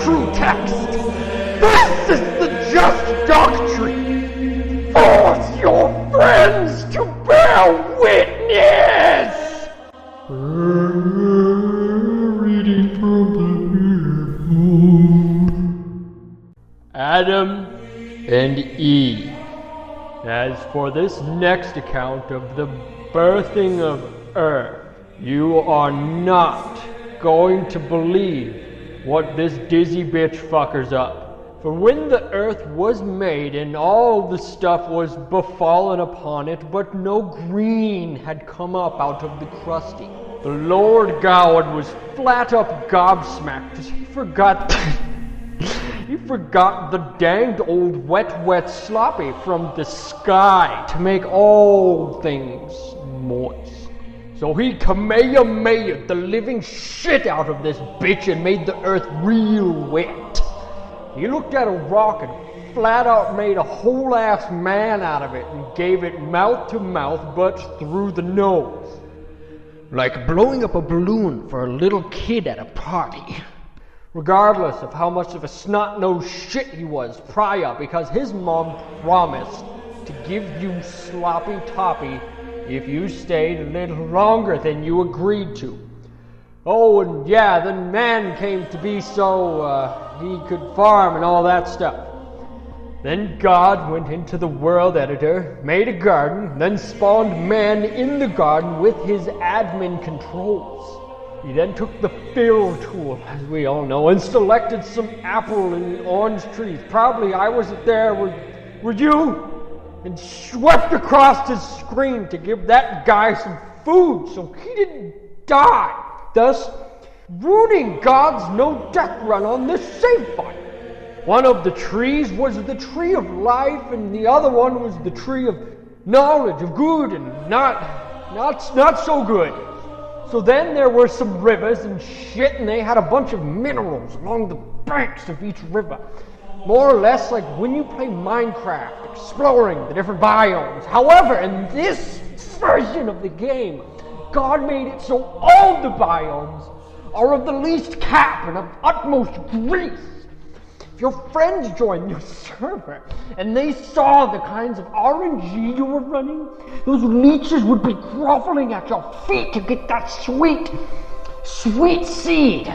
true text. This is the just doctrine. Force your friends to bear witness. Reading from the Bible. Adam and Eve. As for this next account of the birthing of Earth, you are not going to believe what this dizzy bitch fuckers up. For when the earth was made and all the stuff was befallen upon it, but no green had come up out of the crusty, the Lord God was flat up gobsmacked as he forgot the danged old wet sloppy from the sky to make all things moist. So he kamehameha'd the living shit out of this bitch and made the earth real wet. He looked at a rock and flat out made a whole ass man out of it and gave it mouth to mouth but through the nose. Like blowing up a balloon for a little kid at a party. Regardless of how much of a snot-nosed shit he was prior, because his mom promised to give you sloppy toppy if you stayed a little longer than you agreed to. Oh, and yeah, the man came to be so he could farm and all that stuff. Then God went into the world editor, made a garden, then spawned man in the garden with his admin controls. He then took the fill tool, as we all know, and selected some apple and orange trees. Probably I wasn't there, were you? And swept across his screen to give that guy some food so he didn't die, thus ruining God's no-death run on this save file. One of the trees was the tree of life, and the other one was the tree of knowledge of good and not so good. So then there were some rivers and shit, and they had a bunch of minerals along the banks of each river. More or less like when you play Minecraft, exploring the different biomes. However, in this version of the game, God made it so all the biomes are of the least cap and of utmost grease. If your friends joined your server and they saw the kinds of RNG you were running, those leeches would be groveling at your feet to get that sweet seed.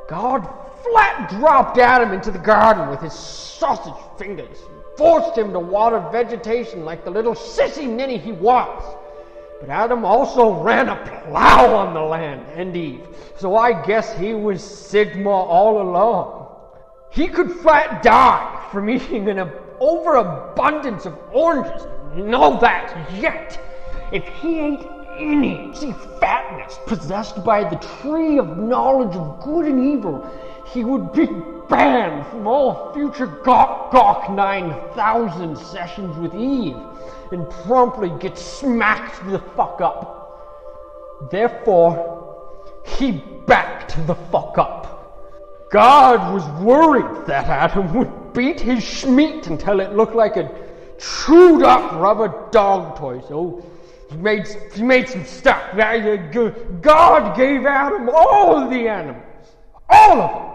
God flat dropped Adam into the garden with his sausage fingers, forced him to water vegetation like the little sissy ninny he was. But Adam also ran a plow on the land, and Eve, so I guess he was Sigma all along. He could flat die from eating an overabundance of oranges and all that, yet if he ate any fatness possessed by the tree of knowledge of good and evil, he would be banned from all future Gawk 9000 sessions with Eve and promptly get smacked the fuck up. Therefore, he backed the fuck up. God was worried that Adam would beat his schmeat until it looked like a chewed up rubber dog toy, so he made some stuff. God gave Adam all the animals. All of them.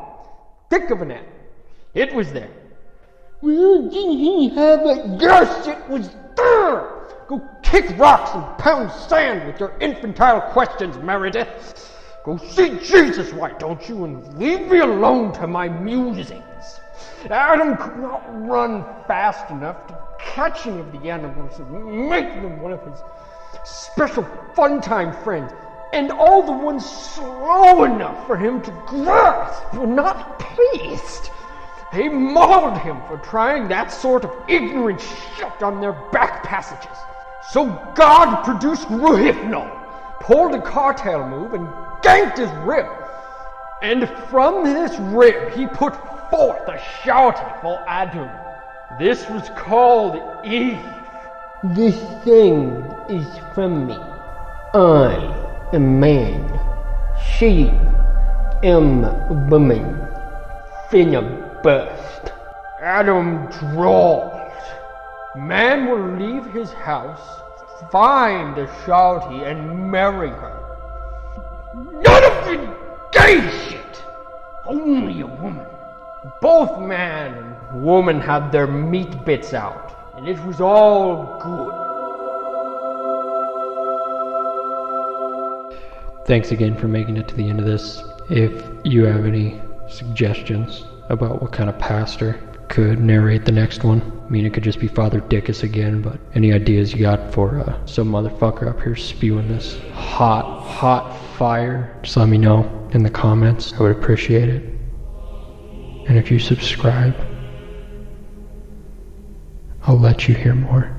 Think of an animal. It was there. Well, didn't he have it? Yes, it was there. Go kick rocks and pound sand with your infantile questions, Meredith. Go see Jesus, why don't you, and leave me alone to my musings. Adam could not run fast enough to catch any of the animals and make them one of his special fun time friends, and all the ones slow enough for him to grasp were not pleased. They mauled him for trying that sort of ignorant shit on their back passages. So God produced Ruhipno, pulled a cartel move, and ganked his rib. And from this rib he put forth a shouty for Adum. This was called Eve. This thing is from me. I am man. She am woman. Finna burst. Adam drawled. Man will leave his house, find a shouty, and marry her. None of the gay shit! Only a woman. Both man and woman had their meat bits out, and it was all good. Thanks again for making it to the end of this. If you have any suggestions about what kind of pastor could narrate the next one, I mean, it could just be Father Dickus again, but any ideas you got for some motherfucker up here spewing this hot fire, just let me know in the comments. I would appreciate it. And if you subscribe, I'll let you hear more.